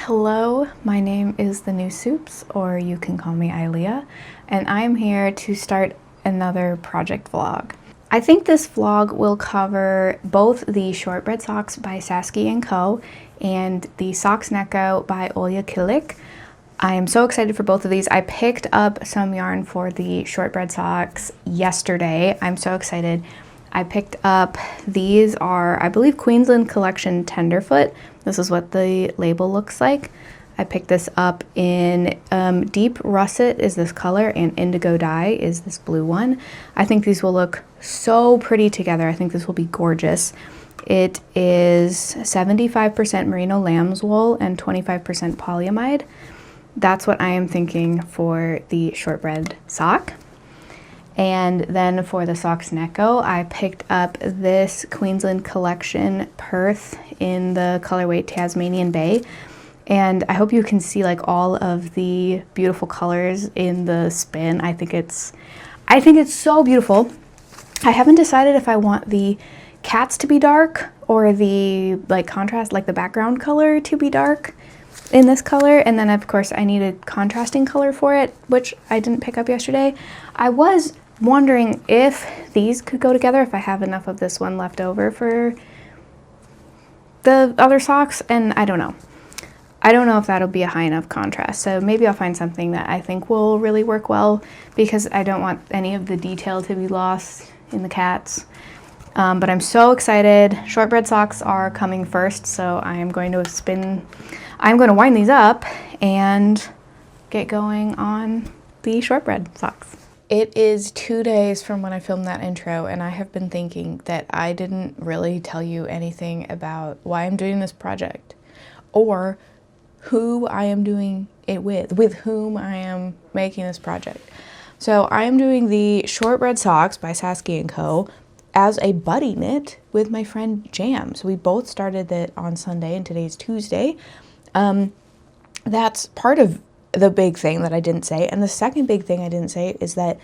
Hello, my name is the New Soups, or you can call me Ilea, and I'm here to start another project vlog. I think this vlog will cover both the shortbread socks by Sasky & Co. and the socks neko by Olya Kilik. I am so excited for both of these. I picked up some yarn for the shortbread socks yesterday. I'm so excited. I picked up, these are, I believe, Queensland Collection Tenderfoot. This is what the label looks like. I picked this up in Deep Russet is this color, and Indigo Dye is this blue one. I think these will look so pretty together. I think this will be gorgeous. It is 75% merino lamb's wool and 25% polyamide. That's what I am thinking for the shortbread sock. And then for the socks neko, I picked up this Queensland Collection Perth in the colorway Tasmanian Bay. And I hope you can see like all of the beautiful colors in the spin. I think it's so beautiful. I haven't decided if I want the cats to be dark or the like contrast, like the background color to be dark in this color. And then of course I need a contrasting color for it, which I didn't pick up yesterday. I was wondering if these could go together, if I have enough of this one left over for the other socks, and I don't know. I don't know if that'll be a high enough contrast, so maybe I'll find something that I think will really work well, because I don't want any of the detail to be lost in the cats. But I'm so excited. Shortbread socks are coming first, so I'm going to wind these up and get going on the shortbread socks. It is 2 days from when I filmed that intro, and I have been thinking that I didn't really tell you anything about why I'm doing this project, or who I am doing it with whom I am making this project. So I am doing the shortbread socks by Sasky & Co. as a buddy knit with my friend Jams. We both started it on Sunday, and today's Tuesday. That's part of the big thing that I didn't say. And the second big thing I didn't say is that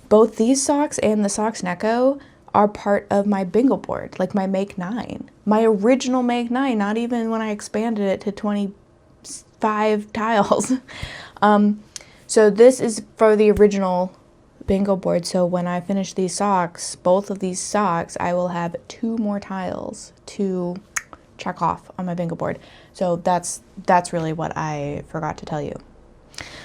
both these socks and the socks neko are part of my bingo board, like my Make 9. My original Make 9, not even when I expanded it to 25 tiles. So this is for the original bingo board. So when I finish these socks, both of these socks, I will have 2 more tiles to check off on my bingo board. So that's really what I forgot to tell you.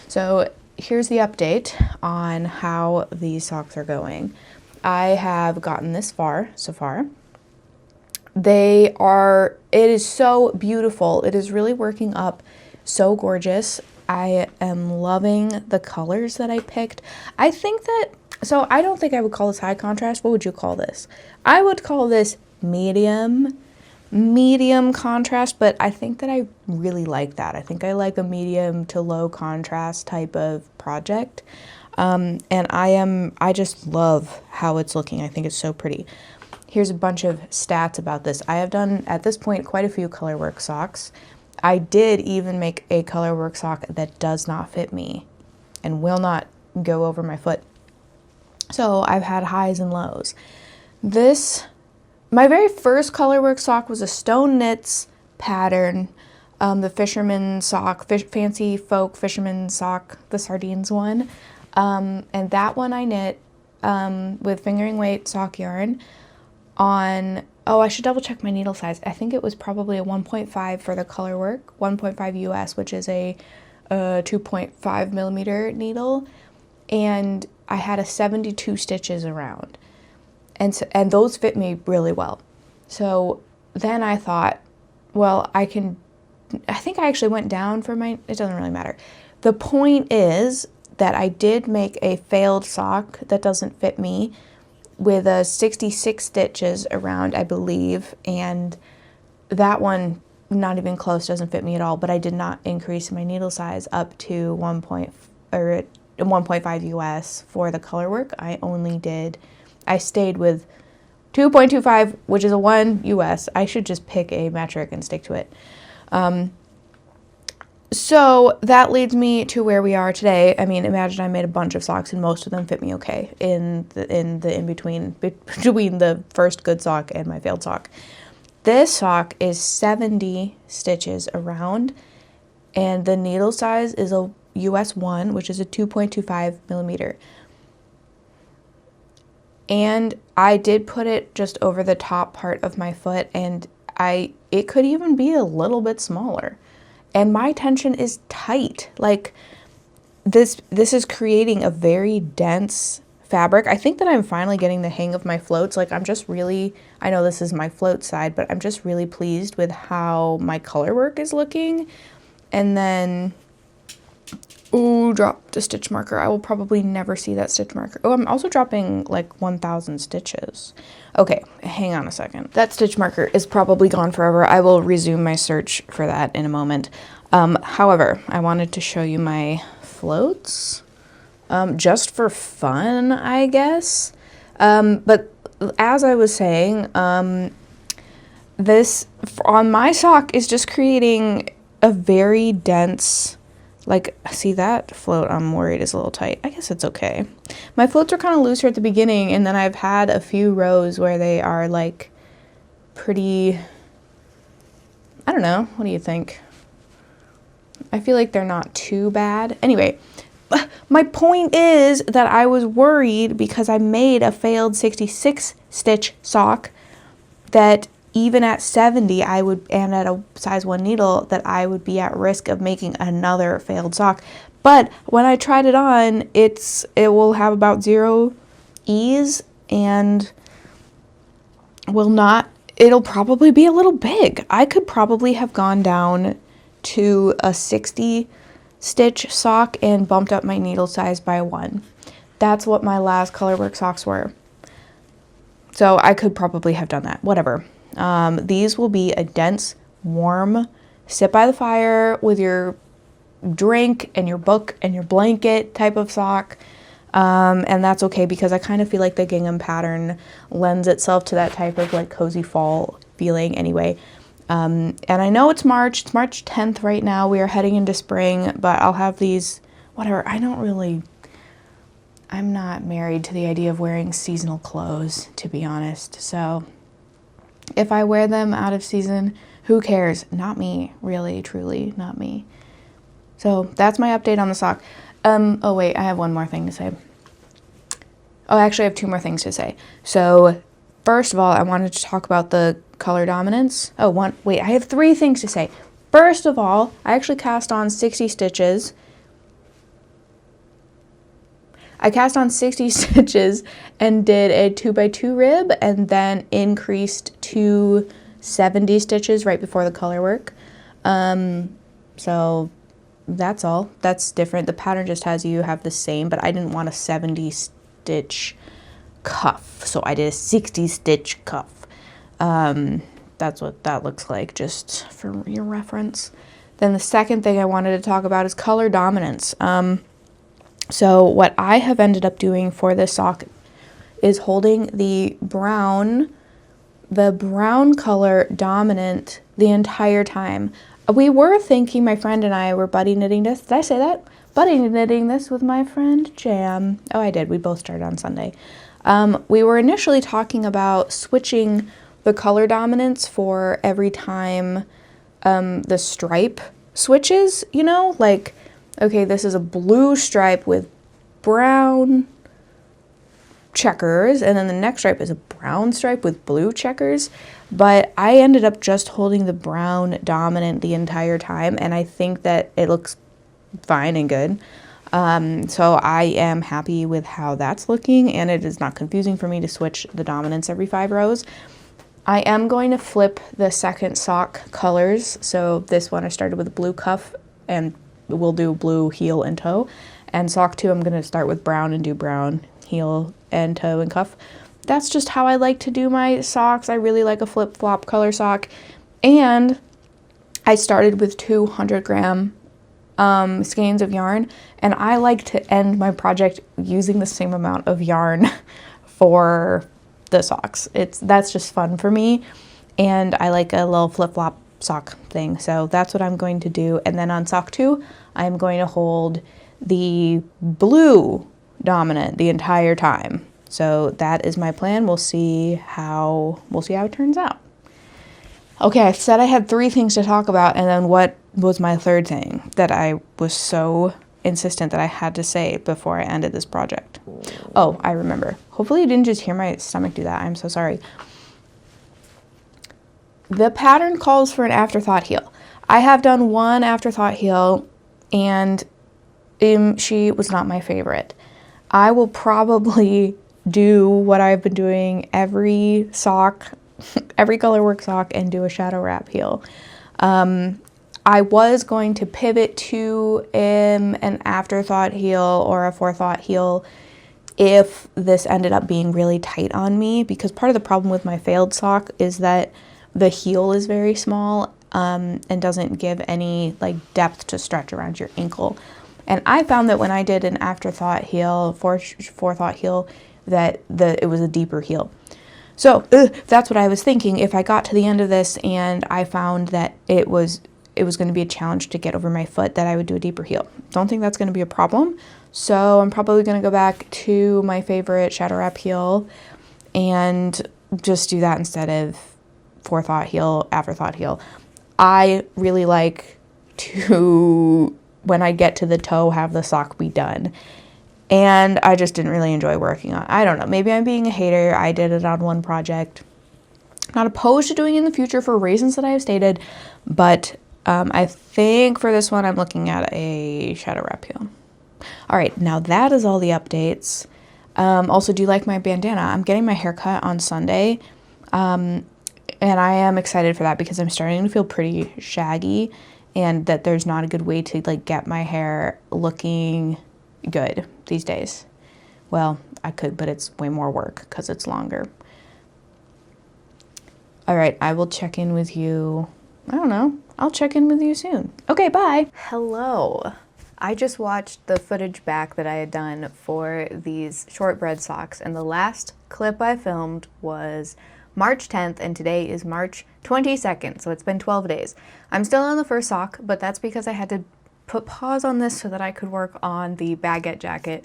So here's the update on how these socks are going. I have gotten this far so far. It is so beautiful. It is really working up so gorgeous. I am loving the colors that I picked. I don't think I would call this high contrast. What would you call this? I would call this medium contrast, but I think that I really like that. I think I like a medium to low contrast type of project. And I just love how it's looking. I think it's so pretty. Here's a bunch of stats about this. I have done, at this point, quite a few colorwork socks. I did even make a colorwork sock that does not fit me and will not go over my foot. So I've had highs and lows. My very first colorwork sock was a Stone Knits pattern, the fisherman sock, fancy folk fisherman sock, the sardines one. And that one I knit with fingering weight sock yarn on, I should double check my needle size. I think it was probably a 1.5 for the colorwork, 1.5 US, which is a 2.5 millimeter needle. And I had a 72 stitches around. And those fit me really well. So then I thought, well, I think I actually went down for it doesn't really matter. The point is that I did make a failed sock that doesn't fit me with a 66 stitches around, I believe. And that one, not even close, doesn't fit me at all. But I did not increase my needle size up to 1.5 US for the colorwork. I stayed with 2.25, which is a 1 US. I should just pick a metric and stick to it. So that leads me to where we are today. I mean, imagine I made a bunch of socks and most of them fit me okay in between the first good sock and my failed sock. This sock is 70 stitches around and the needle size is a US 1, which is a 2.25 millimeter. And I did put it just over the top part of my foot, and it could even be a little bit smaller. And my tension is tight. Like this is creating a very dense fabric. I think that I'm finally getting the hang of my floats. Like I'm just really, I know this is my float side, but I'm just really pleased with how my color work is looking. And then, ooh, dropped a stitch marker. I will probably never see that stitch marker. Oh, I'm also dropping like 1,000 stitches. Okay, hang on a second. That stitch marker is probably gone forever. I will resume my search for that in a moment. However, I wanted to show you my floats, just for fun, I guess. But as I was saying, this on my sock is just creating a very dense, like, see that float I'm worried is a little tight. I guess it's okay. My floats are kind of looser at the beginning, and then I've had a few rows where they are like pretty, I don't know, what do you think? I feel like they're not too bad. Anyway, my point is that I was worried because I made a failed 66 stitch sock that even at 70 I would, and at a size 1 needle, that I would be at risk of making another failed sock. But when I tried it on, it will have about 0 ease and it'll probably be a little big. I could probably have gone down to a 60 stitch sock and bumped up my needle size by 1. That's what my last colorwork socks were. So I could probably have done that, whatever. These will be a dense, warm, sit by the fire with your drink and your book and your blanket type of sock. And that's okay because I kind of feel like the gingham pattern lends itself to that type of like cozy fall feeling anyway. And I know it's March 10th right now. We are heading into spring, but I'll have these, whatever. I'm not married to the idea of wearing seasonal clothes, to be honest. So if I wear them out of season, who cares? Not me, really, truly, not me. So that's my update on the sock. Oh wait, I have one more thing to say. Oh, actually I have 2 more things to say. So first of all, I wanted to talk about the color dominance. I have 3 things to say. First of all, I actually cast on 60 stitches. I cast on 60 stitches and did a 2x2 rib and then increased to 70 stitches right before the color work. So that's all. That's different. The pattern just has you have the same, but I didn't want a 70 stitch cuff, so I did a 60 stitch cuff. That's what that looks like, just for your reference. Then the second thing I wanted to talk about is color dominance. So what I have ended up doing for this sock is holding the brown color dominant the entire time. We were thinking, my friend and I were buddy knitting this. Did I say that? Buddy knitting this with my friend Jam. Oh, I did. We both started on Sunday. We were initially talking about switching the color dominance for every time the stripe switches, you know, like, okay, this is a blue stripe with brown checkers, and then the next stripe is a brown stripe with blue checkers. But I ended up just holding the brown dominant the entire time, and I think that it looks fine and good. So I am happy with how that's looking, and it is not confusing for me to switch the dominance every 5 rows. I am going to flip the second sock colors. So this one I started with a blue cuff, and we'll do blue heel and toe. And sock 2, I'm going to start with brown and do brown heel and toe and cuff. That's just how I like to do my socks. I really like a flip-flop color sock. And I started with 200-gram skeins of yarn, and I like to end my project using the same amount of yarn for the socks. That's just fun for me, and I like a little flip-flop sock thing. So that's what I'm going to do. And then on sock 2, I'm going to hold the blue dominant the entire time. So that is my plan. We'll see how it turns out. Okay, I said I had 3 things to talk about, and then what was my third thing that I was so insistent that I had to say before I ended this project? Oh, I remember. Hopefully you didn't just hear my stomach do that. I'm so sorry. The pattern calls for an afterthought heel. I have done one afterthought heel, and she was not my favorite. I will probably do what I've been doing every sock, every colorwork sock, and do a shadow wrap heel. I was going to pivot to an afterthought heel or a forethought heel if this ended up being really tight on me, because part of the problem with my failed sock is that the heel is very small and doesn't give any like depth to stretch around your ankle. And I found that when I did an afterthought heel, forethought heel, that it was a deeper heel. So that's what I was thinking. If I got to the end of this and I found that it was going to be a challenge to get over my foot, that I would do a deeper heel. Don't think that's going to be a problem. So I'm probably going to go back to my favorite shadow wrap heel and just do that instead of forethought heel, afterthought heel. I really like to, when I get to the toe, have the sock be done. And I just didn't really enjoy working on it. I don't know. Maybe I'm being a hater. I did it on one project. Not opposed to doing it in the future for reasons that I have stated, but I think for this one I'm looking at a shadow wrap heel. All right, now that is all the updates. Also, do you like my bandana? I'm getting my hair cut on Sunday, and I am excited for that because I'm starting to feel pretty shaggy, and that there's not a good way to like get my hair looking good these days. Well, I could, but it's way more work because it's longer. All right, I will check in with you. I don't know. I'll check in with you soon. Okay, bye. Hello. I just watched the footage back that I had done for these shortbread socks, and the last clip I filmed was March 10th, and today is March 22nd, so it's been 12 days. I'm still on the first sock, but that's because I had to put pause on this so that I could work on the baguette jacket,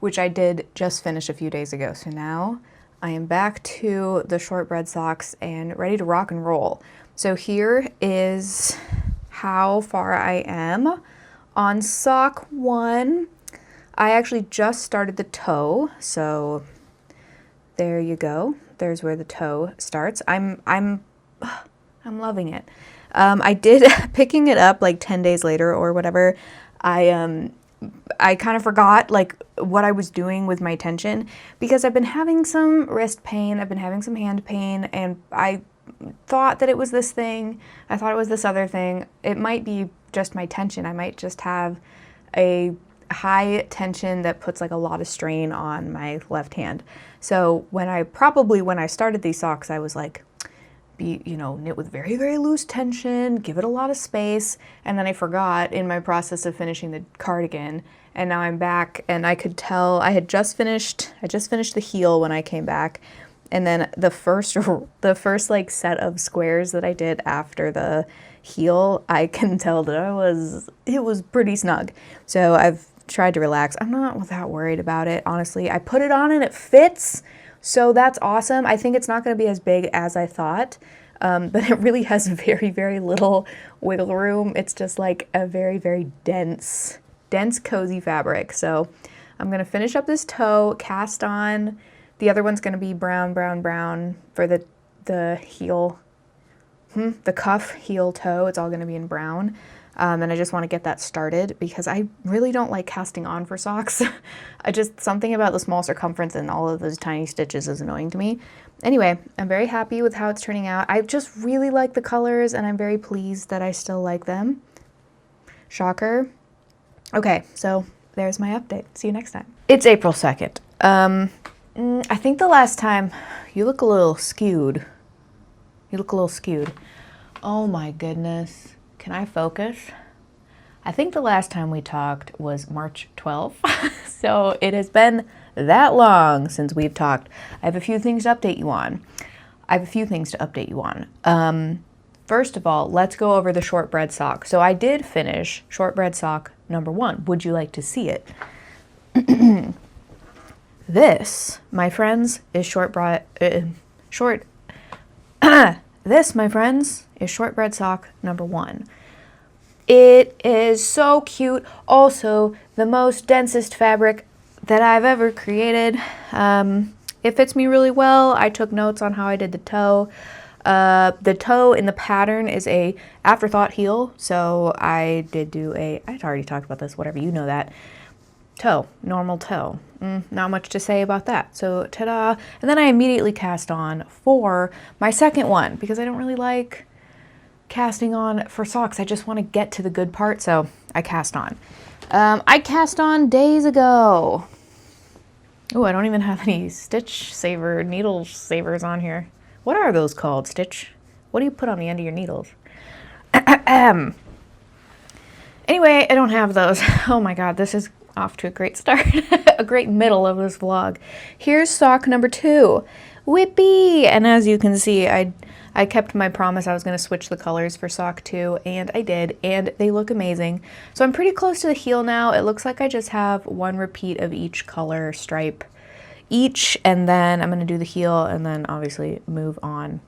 which I did just finish a few days ago. So now I am back to the shortbread socks and ready to rock and roll. So here is how far I am. On sock 1, I actually just started the toe, so there you go. There's where the toe starts. I'm loving it. I did picking it up like 10 days later or whatever. I kind of forgot like what I was doing with my tension because I've been having some wrist pain, I've been having some hand pain, and I thought that it was this thing. I thought it was this other thing. It might be just my tension. I might just have a high tension that puts like a lot of strain on my left hand. So when I started these socks, I was like, knit with very, very loose tension, give it a lot of space. And then I forgot in my process of finishing the cardigan. And now I'm back, and I could tell I just finished the heel when I came back. And then the first like set of squares that I did after the heel, I can tell that it was pretty snug. So I've tried to relax. I'm not that worried about it, honestly. I put it on and it fits, so that's awesome. I think it's not going to be as big as I thought, but it really has very, very little wiggle room. It's just like a very, very dense, cozy fabric. So I'm going to finish up this toe, cast on. The other one's going to be brown, brown, brown for the heel, the cuff, heel, toe. It's all going to be in brown. And I just want to get that started because I really don't like casting on for socks. Something about the small circumference and all of those tiny stitches is annoying to me. Anyway, I'm very happy with how it's turning out. I just really like the colors, and I'm very pleased that I still like them. Shocker. Okay, so there's my update. See you next time. It's April 2nd. I think the last time, you look a little skewed. Oh my goodness. Can I focus? I think the last time we talked was March 12th. So it has been that long since we've talked. I have a few things to update you on. First of all, let's go over the shortbread sock. So I did finish shortbread sock number 1. Would you like to see it? This, my friends, is This, my friends, is shortbread sock number 1. It is so cute. Also, the most densest fabric that I've ever created. It fits me really well. I took notes on how I did the toe. The toe in the pattern is a afterthought heel, so I did do I'd already talked about this, whatever, you know that. Toe, normal toe. Not much to say about that. So ta-da. And then I immediately cast on for my second one because I don't really like casting on for socks. I just want to get to the good part, so I cast on. I cast on days ago. Oh, I don't even have any stitch saver, needle savers on here. What are those called, Stitch? What do you put on the end of your needles? Anyway, I don't have those. Oh my god, this is off to a great start. A great middle of this vlog. Here's sock number 2. Whippy! And as you can see, I kept my promise I was going to switch the colors for sock 2, and I did, and they look amazing. So I'm pretty close to the heel now. It looks like I just have one repeat of each color stripe each, and then I'm going to do the heel and then obviously move on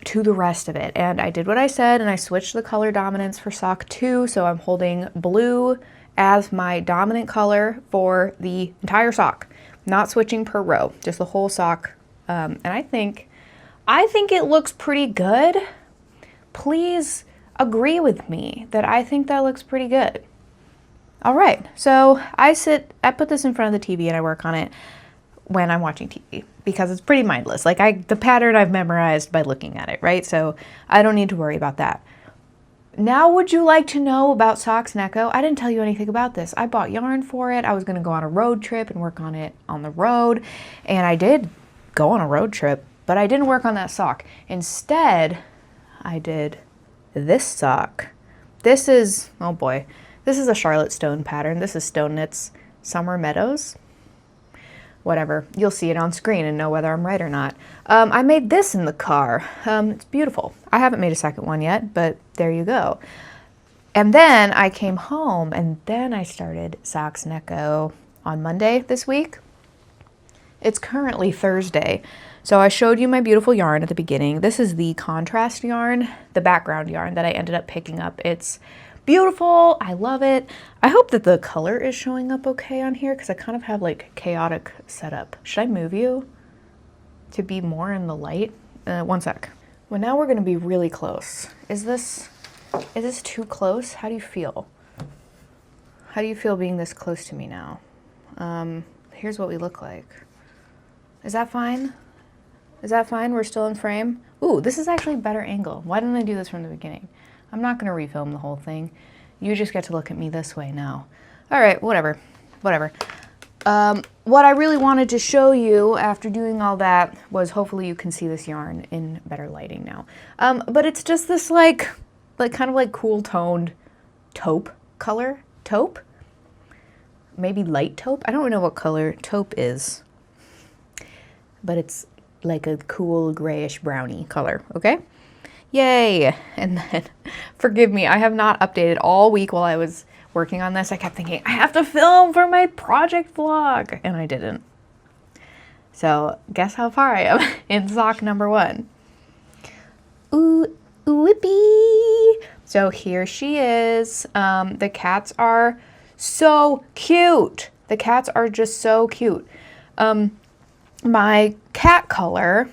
to the rest of it. And I did what I said, and I switched the color dominance for sock 2, so I'm holding blue as my dominant color for the entire sock. Not switching per row, just the whole sock. And I think it looks pretty good. Please agree with me that I think that looks pretty good. All right, so I put this in front of the TV and I work on it when I'm watching TV because it's pretty mindless. Like the pattern I've memorized by looking at it, right? So I don't need to worry about that. Now, would you like to know about socks neko? I didn't tell you anything about this. I bought yarn for it. I was gonna go on a road trip and work on it on the road. And I did go on a road trip, but I didn't work on that sock. Instead, I did this sock. This is, oh boy, this is a Charlotte Stone pattern. This is Stone Knits Summer Meadows. Whatever, you'll see it on screen and know whether I'm right or not. I made this in the car. It's beautiful. I haven't made a second one yet, but there you go. And then I came home and then I started socks neko on Monday this week. It's currently Thursday. So I showed you my beautiful yarn at the beginning. This is the contrast yarn, the background yarn that I ended up picking up. It's beautiful. I love it. I hope that the color is showing up okay on here because I kind of have like chaotic setup. Should I move you to be more in the light? One sec. Well, now we're going to be really close. Is this too close? How do you feel? How do you feel being this close to me now? Here's what we look like. Is that fine? Is that fine? We're still in frame? Ooh, this is actually a better angle. Why didn't I do this from the beginning? I'm not going to refilm the whole thing. You just get to look at me this way now. All right, whatever. What I really wanted to show you after doing all that was hopefully you can see this yarn in better lighting now. But it's just this like kind of like cool toned taupe color. Taupe? Maybe light taupe? I don't know what color taupe is. But it's like a cool grayish brownie color, okay? Yay! And then, forgive me, I have not updated all week while I was working on this. I kept thinking, I have to film for my project vlog, and I didn't. So, guess how far I am in sock number 1. Ooh, whippy! So here she is. The cats are so cute. The cats are just so cute. My cat color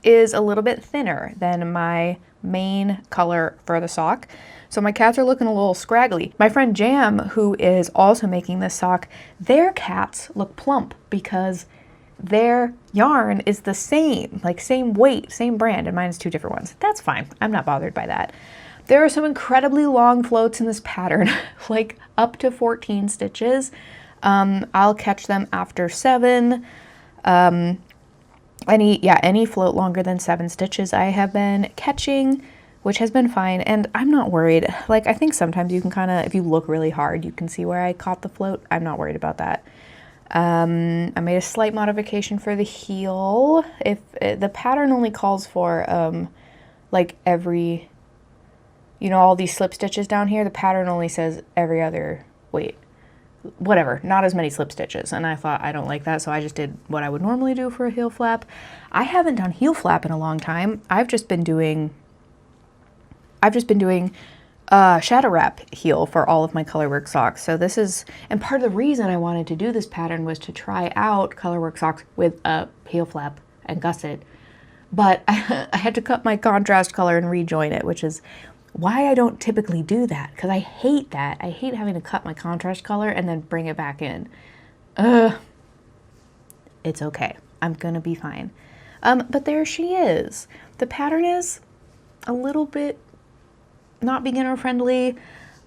is a little bit thinner than my main color for the sock. So my cats are looking a little scraggly. My friend Jam, who is also making this sock, their cats look plump because their yarn is the same, like same weight, same brand, and mine is 2 different ones. That's fine. I'm not bothered by that. There are some incredibly long floats in this pattern, like up to 14 stitches. I'll catch them after 7. Any float longer than 7 stitches I have been catching, which has been fine, and I'm not worried. Like, I think sometimes you can kind of, if you look really hard, you can see where I caught the float. I'm not worried about that. I made a slight modification for the heel. If the pattern only calls for like every, all these slip stitches down here, the pattern only says every other, whatever, not as many slip stitches. And I thought, I don't like that, so I just did what I would normally do for a heel flap. I haven't done heel flap in a long time. I've just been doing I've just been doing shadow wrap heel for all of my colorwork socks. So this is, and part of the reason I wanted to do this pattern was to try out colorwork socks with a heel flap and gusset, but I had to cut my contrast color and rejoin it, which is why I don't typically do that, because I hate that. I hate having to cut my contrast color and then bring it back in. It's okay. I'm gonna be fine. But there she is. The pattern is a little bit not beginner friendly.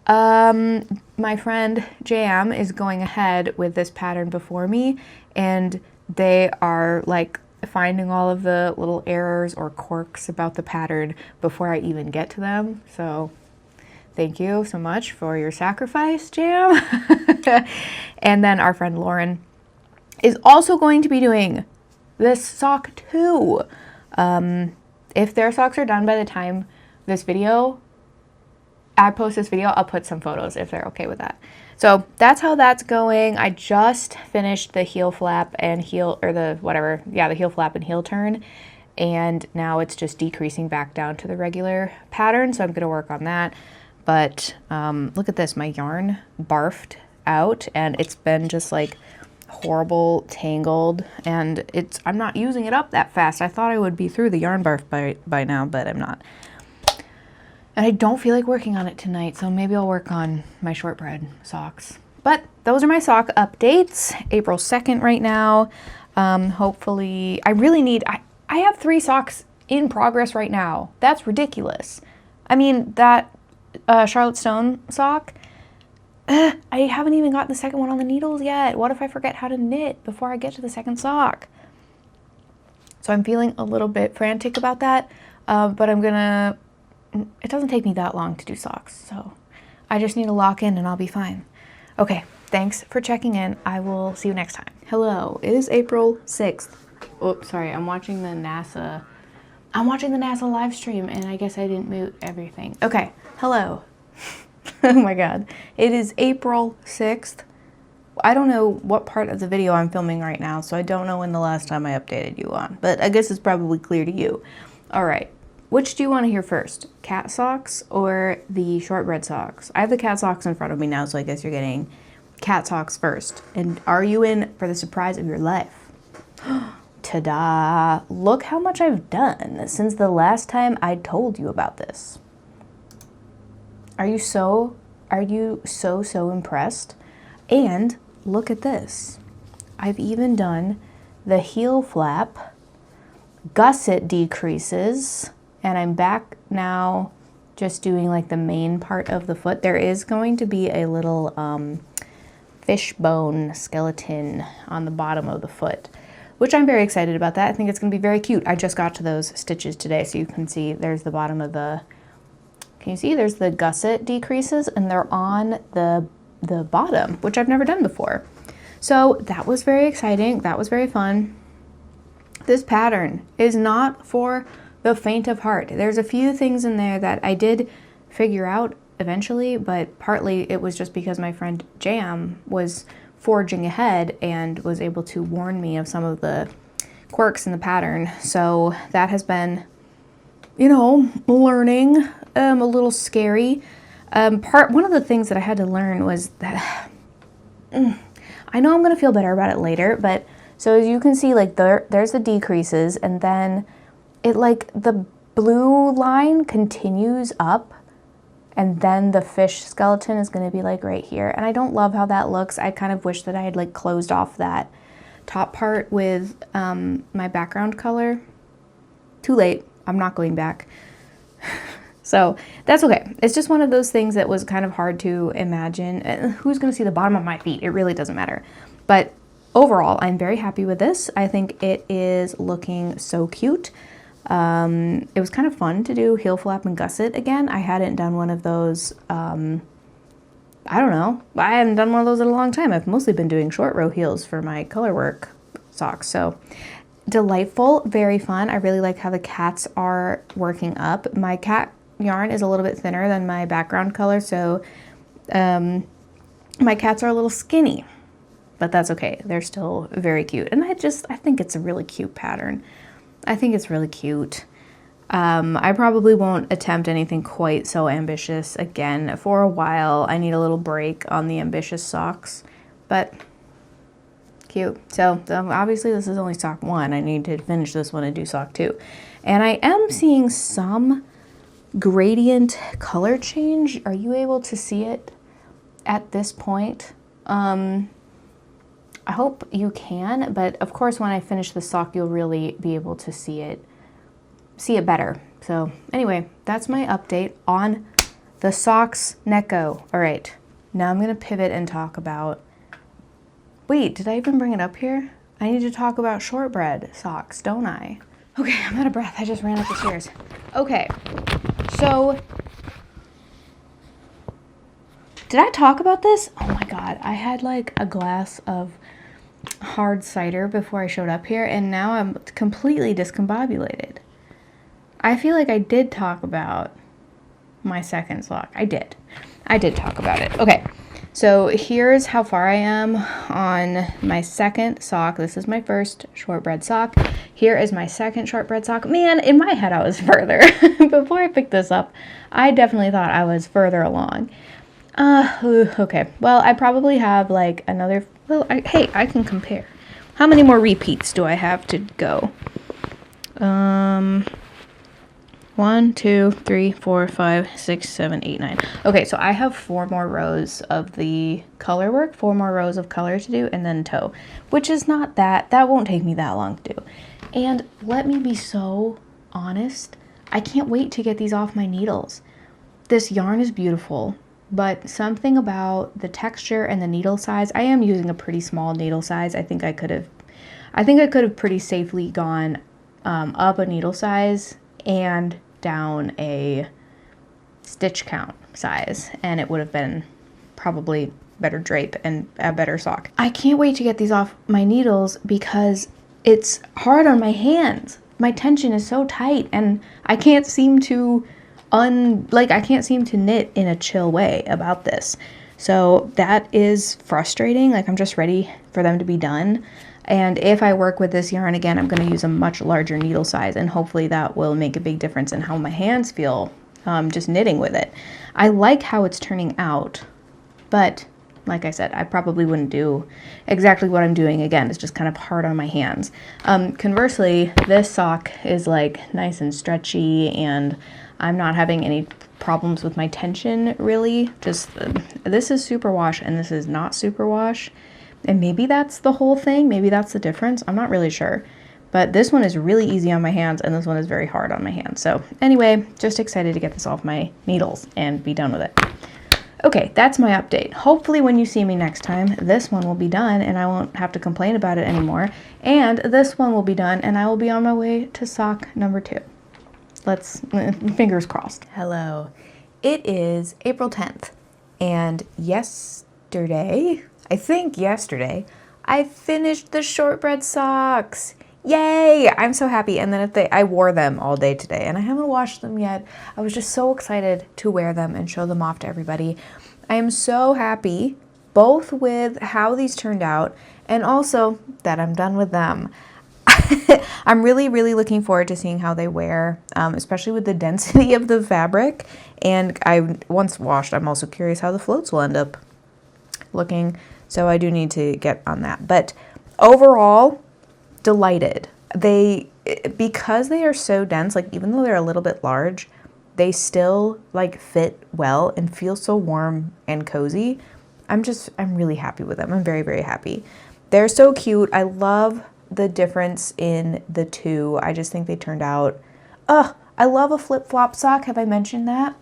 My friend Jam is going ahead with this pattern before me, and they are like finding all of the little errors or quirks about the pattern before I even get to them. So thank you so much for your sacrifice, Jam. And then our friend Lauren is also going to be doing this sock too. If their socks are done by the time I post this video, I'll put some photos if they're okay with that. So that's how that's going. I just finished the heel flap and heel, or the whatever, yeah, the heel flap and heel turn. And now it's just decreasing back down to the regular pattern. So I'm gonna work on that. But look at this, my yarn barfed out and it's been just like horrible tangled, and I'm not using it up that fast. I thought I would be through the yarn barf by now, but I'm not. And I don't feel like working on it tonight, so maybe I'll work on my shortbread socks. But those are my sock updates. April 2nd right now. Hopefully, I have 3 socks in progress right now. That's ridiculous. I mean, that Charlotte Stone sock, I haven't even gotten the second one on the needles yet. What if I forget how to knit before I get to the second sock? So I'm feeling a little bit frantic about that, but it doesn't take me that long to do socks, so I just need to lock in and I'll be fine. Okay, thanks for checking in. I will see you next time. Hello, it is April 6th. Oops, sorry, I'm watching the NASA live stream and I guess I didn't mute everything. Okay, hello. Oh my God, it is April 6th. I don't know what part of the video I'm filming right now, so I don't know when the last time I updated you on, but I guess it's probably clear to you. All right. Which do you want to hear first? Cat socks or the shortbread socks? I have the cat socks in front of me now, so I guess you're getting cat socks first. And are you in for the surprise of your life? Ta-da! Look how much I've done since the last time I told you about this. Are you so impressed? And look at this. I've even done the heel flap, gusset decreases, and I'm back now just doing like the main part of the foot. There is going to be a little fishbone skeleton on the bottom of the foot, which I'm very excited about that. I think it's gonna be very cute. I just got to those stitches today, so you can see there's the bottom of can you see there's the gusset decreases and they're on the bottom, which I've never done before. So that was very exciting. That was very fun. This pattern is not for the faint of heart. There's a few things in there that I did figure out eventually, but partly it was just because my friend Jam was forging ahead and was able to warn me of some of the quirks in the pattern. So that has been, you know, learning, a little scary. One of the things that I had to learn was that, I know I'm gonna feel better about it later, but so as you can see, like there's the decreases, and then it like the blue line continues up, and then the fish skeleton is gonna be like right here. And I don't love how that looks. I kind of wish that I had like closed off that top part with my background color. Too late, I'm not going back. So that's okay. It's just one of those things that was kind of hard to imagine. Who's gonna see the bottom of my feet? It really doesn't matter. But overall, I'm very happy with this. I think it is looking so cute. It was kind of fun to do heel flap and gusset again. I hadn't done one of those, I don't know. I haven't done one of those in a long time. I've mostly been doing short row heels for my colorwork socks. So delightful, very fun. I really like how the cats are working up. My cat yarn is a little bit thinner than my background color, so my cats are a little skinny, but that's okay. They're still very cute. And I think it's a really cute pattern. I think it's really cute. I probably won't attempt anything quite so ambitious again for a while. I need a little break on the ambitious socks, but cute. So obviously this is only sock 1. I need to finish this one and do sock 2. And I am seeing some gradient color change. Are you able to see it at this point? I hope you can, but of course when I finish the sock you'll really be able to see it better. So anyway, that's my update on the socks neko. All right, now I'm gonna pivot and talk about, wait, did I even bring it up here? I need to talk about shortbread socks, don't I? Okay, I'm out of breath. I just ran up the stairs. Okay, so did I talk about this? Oh my God, I had like a glass of hard cider before I showed up here and now I'm completely discombobulated. I feel like I did talk about my second sock. I did talk about it. Okay, so here's how far I am on my second sock. This is my first shortbread sock. Here is my second shortbread sock. Man, in my head I was further. Before I picked this up, I definitely thought I was further along. Okay, well, I probably have like another, well, hey, I can compare. How many more repeats do I have to go? 1, 2, 3, 4, 5, 6, 7, 8, 9. Okay, so I have 4 more rows of the color work, 4 more rows of color to do, and then toe, which is not that won't take me that long to do. And let me be so honest, I can't wait to get these off my needles. This yarn is beautiful, but something about the texture and the needle size, I am using a pretty small needle size. I think I could have pretty safely gone up a needle size and down a stitch count size, and it would have been probably better drape and a better sock. I can't wait to get these off my needles because it's hard on my hands. My tension is so tight and I can't seem to knit in a chill way about this. So that is frustrating. Like, I'm just ready for them to be done. And if I work with this yarn again, I'm going to use a much larger needle size, and hopefully that will make a big difference in how my hands feel just knitting with it. I like how it's turning out, but like I said, I probably wouldn't do exactly what I'm doing again. It's just kind of hard on my hands. Conversely, this sock is like nice and stretchy, and I'm not having any problems with my tension really. Just this is superwash and this is not superwash. And maybe that's the whole thing. Maybe that's the difference. I'm not really sure. But this one is really easy on my hands and this one is very hard on my hands. So anyway, just excited to get this off my needles and be done with it. Okay, that's my update. Hopefully when you see me next time, this one will be done and I won't have to complain about it anymore. And this one will be done and I will be on my way to sock number 2. Let's, fingers crossed. Hello, it is April 10th and yesterday, I finished the shortbread socks. Yay! I'm so happy. And then I wore them all day today and I haven't washed them yet. I was just so excited to wear them and show them off to everybody. I am so happy both with how these turned out and also that I'm done with them. I'm really, really looking forward to seeing how they wear, especially with the density of the fabric. And once washed, I'm also curious how the floats will end up looking. So I do need to get on that. But overall, delighted. Because they are so dense, like even though they're a little bit large, they still like fit well and feel so warm and cozy. I'm really happy with them. I'm very, very happy. They're so cute. I love the difference in the two. I just think they turned out, I love a flip-flop sock. Have I mentioned that?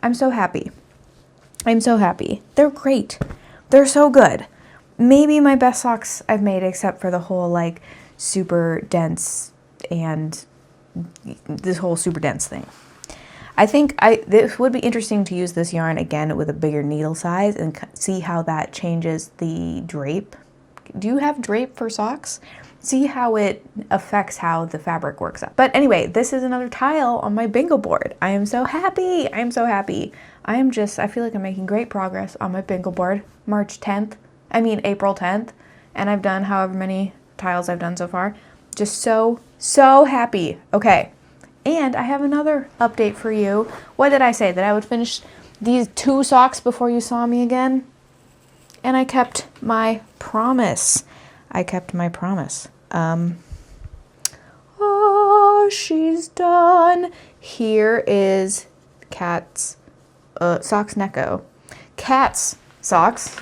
I'm so happy. I'm so happy. They're great. They're so good. Maybe my best socks I've made, except for the whole like super dense and this whole super dense thing. I think this would be interesting to use this yarn again with a bigger needle size and see how that changes the drape. Do you have drape for socks? See how it affects how the fabric works out. But anyway, this is another tile on my bingo board. I am so happy. I am so happy. I feel like I'm making great progress on my bingo board. April 10th. And I've done however many tiles I've done so far. Just so happy. Okay. And I have another update for you. What did I say? That I would finish these 2 socks before you saw me again? And I kept my promise. I kept my promise. Oh, she's done. Here is Cat's socks neko. Cat's socks,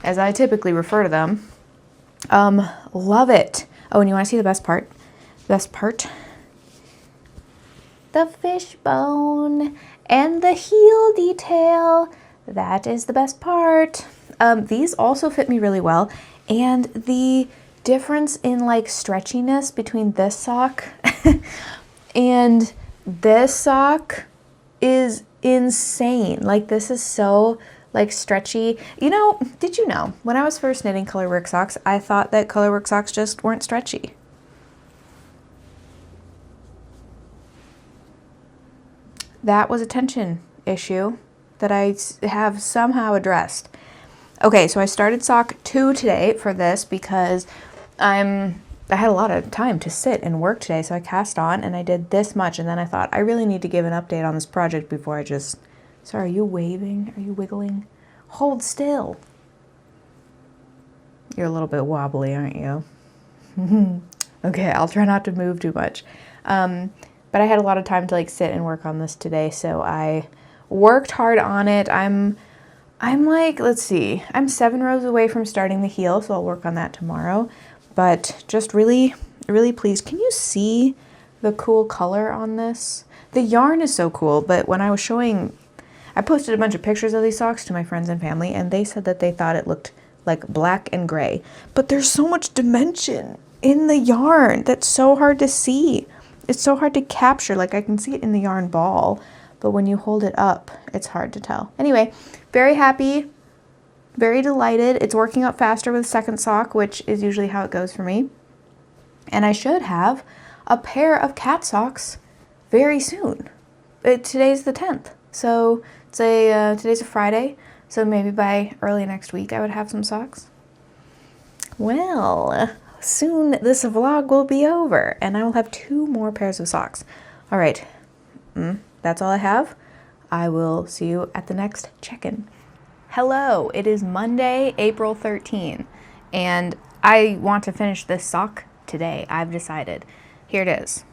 as I typically refer to them. Love it. Oh, and you want to see the best part? Best part? The fishbone and the heel detail. That is the best part. These also fit me really well. And the difference in like stretchiness between this sock and this sock is insane. Like this is so like stretchy. You know, did you know when I was first knitting colorwork socks, I thought that colorwork socks just weren't stretchy. That was a tension issue that I have somehow addressed. Okay, so I started sock 2 today for this because I had a lot of time to sit and work today, so I cast on and I did this much, and then I thought I really need to give an update on this project before I just... Sorry, are you waving? Are you wiggling? Hold still. You're a little bit wobbly, aren't you? Okay, I'll try not to move too much. But I had a lot of time to like sit and work on this today, so I worked hard on it. I'm like, let's see, I'm 7 rows away from starting the heel, so I'll work on that tomorrow. But just really, really pleased. Can you see the cool color on this? The yarn is so cool, but when I was showing, I posted a bunch of pictures of these socks to my friends and family, and they said that they thought it looked like black and gray. But there's so much dimension in the yarn that's so hard to see. It's so hard to capture. Like I can see it in the yarn ball, but when you hold it up, it's hard to tell. Anyway, very happy, very delighted. It's working out faster with the second sock, which is usually how it goes for me. And I should have a pair of cat socks very soon. Today's the 10th, so today's a Friday, so maybe by early next week I would have some socks. Well, soon this vlog will be over and I will have 2 more pairs of socks. All right, that's all I have. I will see you at the next check-in. Hello, it is Monday, April 13, and I want to finish this sock today. I've decided. Here it is.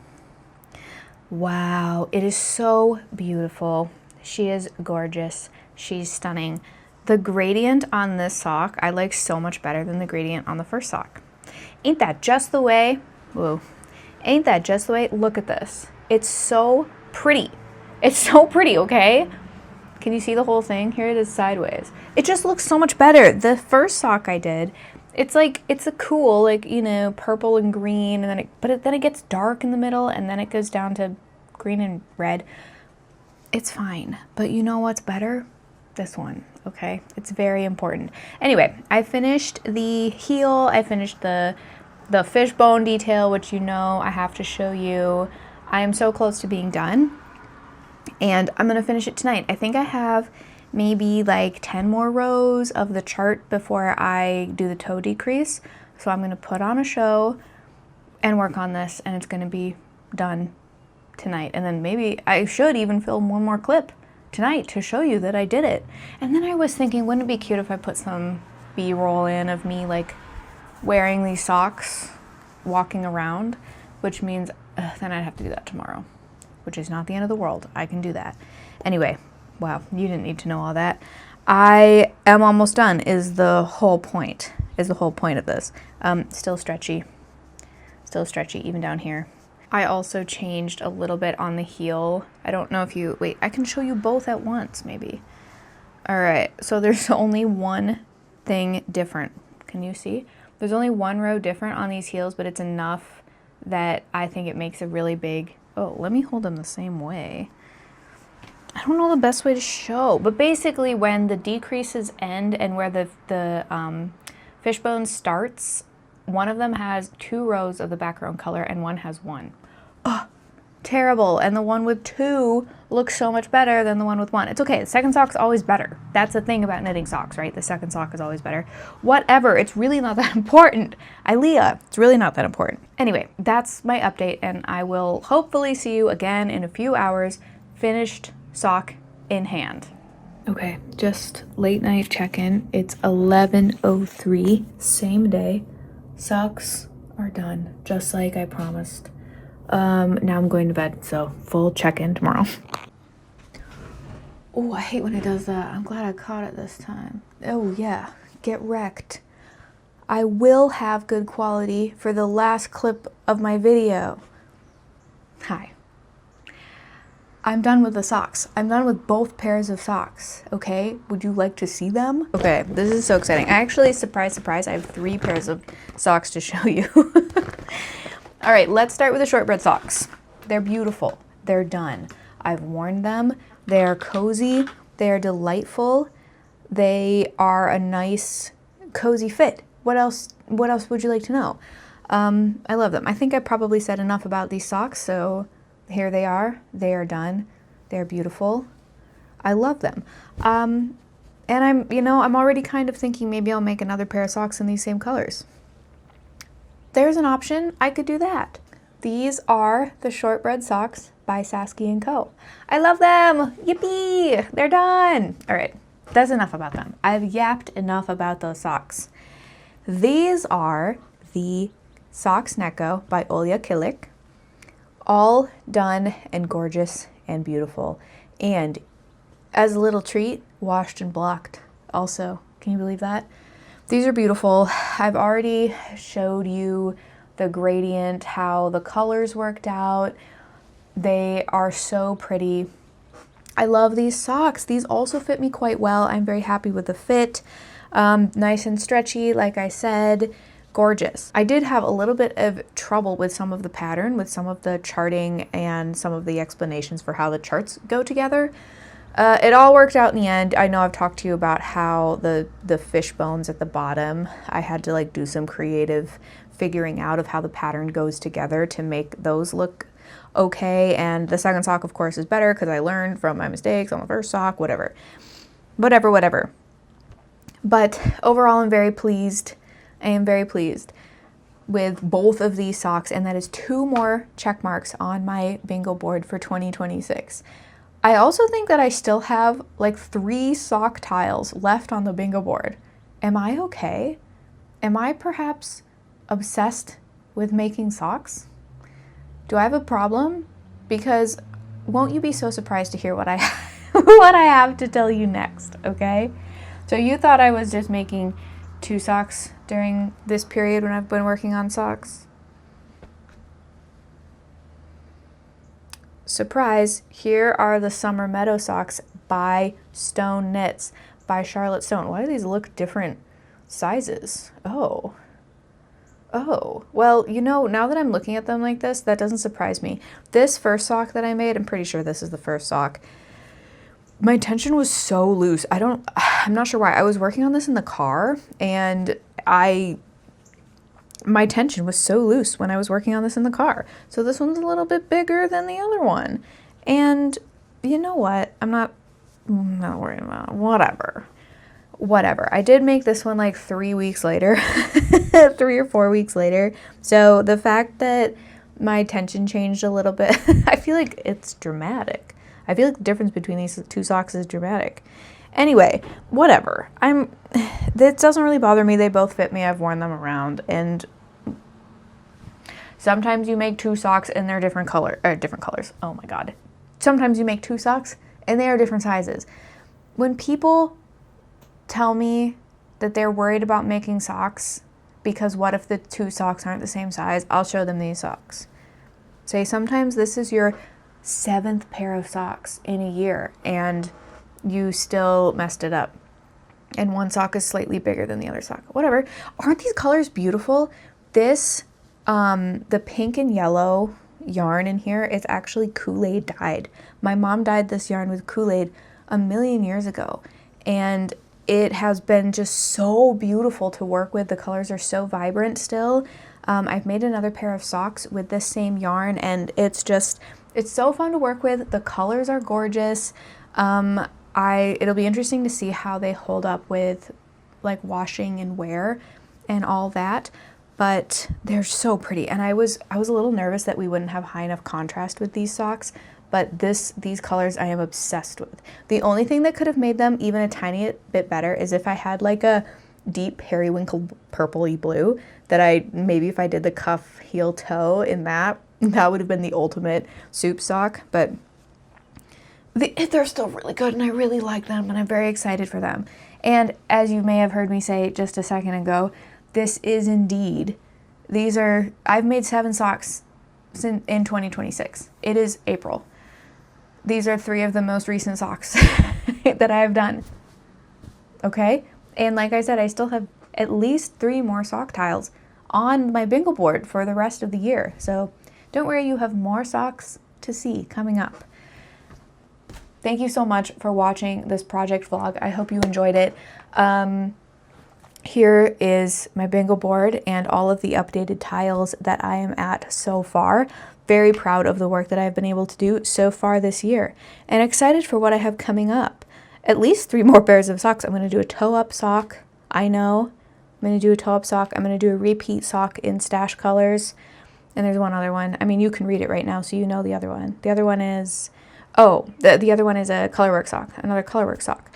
Wow, it is so beautiful. She is gorgeous. She's stunning. The gradient on this sock I like so much better than the gradient on the first sock. Ain't that just the way? Whoa. Ain't that just the way? Look at this. It's so pretty. It's so pretty, okay? Can you see the whole thing? Here it is sideways. It just looks so much better. The first sock I did, it's like, it's a cool, like, you know, purple and green, and then then it gets dark in the middle, and then it goes down to green and red. It's fine. But you know what's better? This one, okay? It's very important. Anyway, I finished the heel. I finished the fishbone detail, which you know I have to show you. I am so close to being done, and I'm gonna finish it tonight. I think I have maybe like 10 more rows of the chart before I do the toe decrease. So I'm gonna put on a show and work on this, and it's gonna be done tonight. And then maybe I should even film one more clip tonight to show you that I did it. And then I was thinking, wouldn't it be cute if I put some B-roll in of me like wearing these socks, walking around, which means then I'd have to do that tomorrow, which is not the end of the world. I can do that. Anyway, wow, you didn't need to know all that. I am almost done is the whole point of this. Still stretchy even down here. I also changed a little bit on the heel. I don't know if you, wait, I can show you both at once maybe. All right, so there's only one thing different. Can you see? There's only 1 row different on these heels, but it's enough that I think it makes a really big, oh, let me hold them the same way. I don't know the best way to show, but basically when the decreases end and where the fishbone starts, one of them has 2 rows of the background color and one has 1. Oh, terrible, and the one with 2 looks so much better than the one with 1. It's okay, the second sock's always better. That's the thing about knitting socks, right? The second sock is always better. Whatever, it's really not that important. Ilea, it's really not that important. Anyway, that's my update, and I will hopefully see you again in a few hours, finished sock in hand. Okay, just late night check-in. It's 11:03, same day. Socks are done, just like I promised. Now I'm going to bed, so full check-in tomorrow. Oh, I hate when it does that. I'm glad I caught it this time. Oh yeah, get wrecked. I will have good quality for the last clip of my video. Hi. I'm done with the socks. I'm done with both pairs of socks, okay? Would you like to see them? Okay, this is so exciting. Actually, surprise, surprise, I have 3 pairs of socks to show you. All right, let's start with the shortbread socks. They're beautiful. They're done. I've worn them. They are cozy. They are delightful. They are a nice, cozy fit. What else would you like to know? I love them. I think I probably said enough about these socks, so here they are. They are done. They're beautiful. I love them. And I'm already kind of thinking maybe I'll make another pair of socks in these same colors. There's an option. I could do that. These are the shortbread socks by Sasky & Co. I love them. Yippee! They're done. All right, that's enough about them. I've yapped enough about those socks. These are the socks Neko by Olya Kilik. All done and gorgeous and beautiful. And as a little treat, washed and blocked also. Can you believe that? These are beautiful. I've already showed you the gradient, how the colors worked out. They are so pretty. I love these socks. These also fit me quite well. I'm very happy with the fit. Nice and stretchy, like I said. Gorgeous. I did have a little bit of trouble with some of the pattern, with some of the charting and some of the explanations for how the charts go together. It all worked out in the end. I know I've talked to you about how the fish bones at the bottom, I had to like do some creative figuring out of how the pattern goes together to make those look okay. And the second sock, of course, is better because I learned from my mistakes on the first sock, whatever. But overall, I'm very pleased. I am very pleased with both of these socks, and that is 2 more check marks on my bingo board for 2026. I also think that I still have like 3 sock tiles left on the bingo board. Am I okay? Am I perhaps obsessed with making socks? Do I have a problem? Because won't you be so surprised to hear what I what I have to tell you next, okay? So you thought I was just making 2 socks during this period when I've been working on socks? Surprise, here are the Summer Meadow socks by Stone Knits, by Charlotte Stone. Why do these look different sizes? Oh, well, now that I'm looking at them like this, that doesn't surprise me. This first sock that I made, I'm pretty sure this is the first sock. My tension was so loose. I'm not sure why. I was working on this in the car, and my tension was so loose when I was working on this in the car. So this one's a little bit bigger than the other one. And you know what? I'm not worried about it. Whatever. I did make this one like 3 weeks later, 3 or 4 weeks later. So the fact that my tension changed a little bit, I feel like it's dramatic. I feel like the difference between these 2 socks is dramatic. Anyway, whatever. This doesn't really bother me. They both fit me. I've worn them around, and sometimes you make 2 socks and they're different colors. Oh my God. Sometimes you make 2 socks and they are different sizes. When people tell me that they're worried about making socks because what if the 2 socks aren't the same size, I'll show them these socks. Say sometimes this is your 7th pair of socks in a year and you still messed it up. And one sock is slightly bigger than the other sock. Whatever. Aren't these colors beautiful? This, the pink and yellow yarn in here is actually Kool-Aid dyed. My mom dyed this yarn with Kool-Aid a million years ago. And it has been just so beautiful to work with. The colors are so vibrant still. I've made another pair of socks with this same yarn, and it's It's so fun to work with. The colors are gorgeous. It'll be interesting to see how they hold up with like washing and wear and all that, but they're so pretty. And I was a little nervous that we wouldn't have high enough contrast with these socks, but these colors I am obsessed with. The only thing that could have made them even a tiny bit better is if I had like a deep periwinkle purpley blue that maybe if I did the cuff heel toe in that would have been the ultimate soup sock, but they're still really good and I really like them and I'm very excited for them. And as you may have heard me say just a second ago, this is indeed, I've made 7 socks in 2026. It is April. These are 3 of the most recent socks that I have done. Okay? And like I said, I still have at least 3 more sock tiles on my bingo board for the rest of the year. So don't worry, you have more socks to see coming up. Thank you so much for watching this project vlog. I hope you enjoyed it. Here is my bingo board and all of the updated tiles that I am at so far. Very proud of the work that I've been able to do so far this year and excited for what I have coming up. At least 3 more pairs of socks. I'm going to do a toe-up sock. I know. I'm going to do a toe-up sock. I'm going to do a repeat sock in stash colors. And there's one other one. I mean, you can read it right now, so you know the other one. The other one is, the other one is a colorwork sock, another colorwork sock.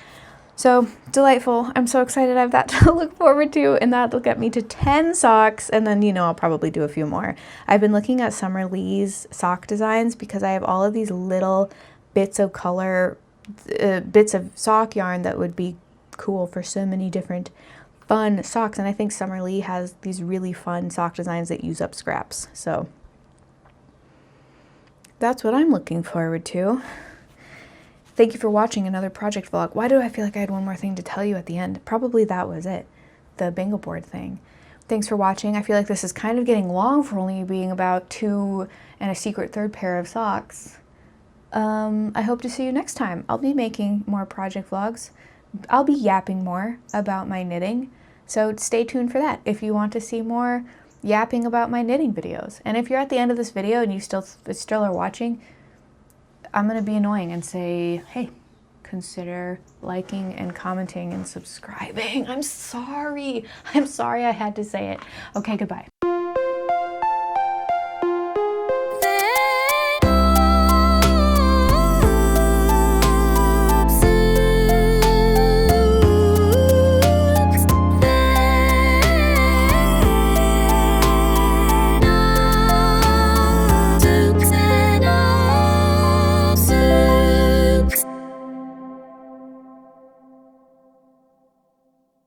So delightful. I'm so excited I have that to look forward to, and that'll get me to 10 socks, and then, I'll probably do a few more. I've been looking at Summer Lee's sock designs because I have all of these little bits of color, bits of sock yarn that would be cool for so many different fun socks, and I think Summer Lee has these really fun sock designs that use up scraps. So that's what I'm looking forward to. Thank you for watching another project vlog. Why do I feel like I had one more thing to tell you at the end? Probably that was it, the bingo board thing. Thanks for watching. I feel like this is kind of getting long for only being about 2 and a secret 3rd pair of socks. I hope to see you next time. I'll be making more project vlogs. I'll be yapping more about my knitting, so stay tuned for that if you want to see more yapping about my knitting videos. And if you're at the end of this video and you still are watching, I'm going to be annoying and say, hey, consider liking and commenting and subscribing. I'm sorry I had to say it. Okay, goodbye.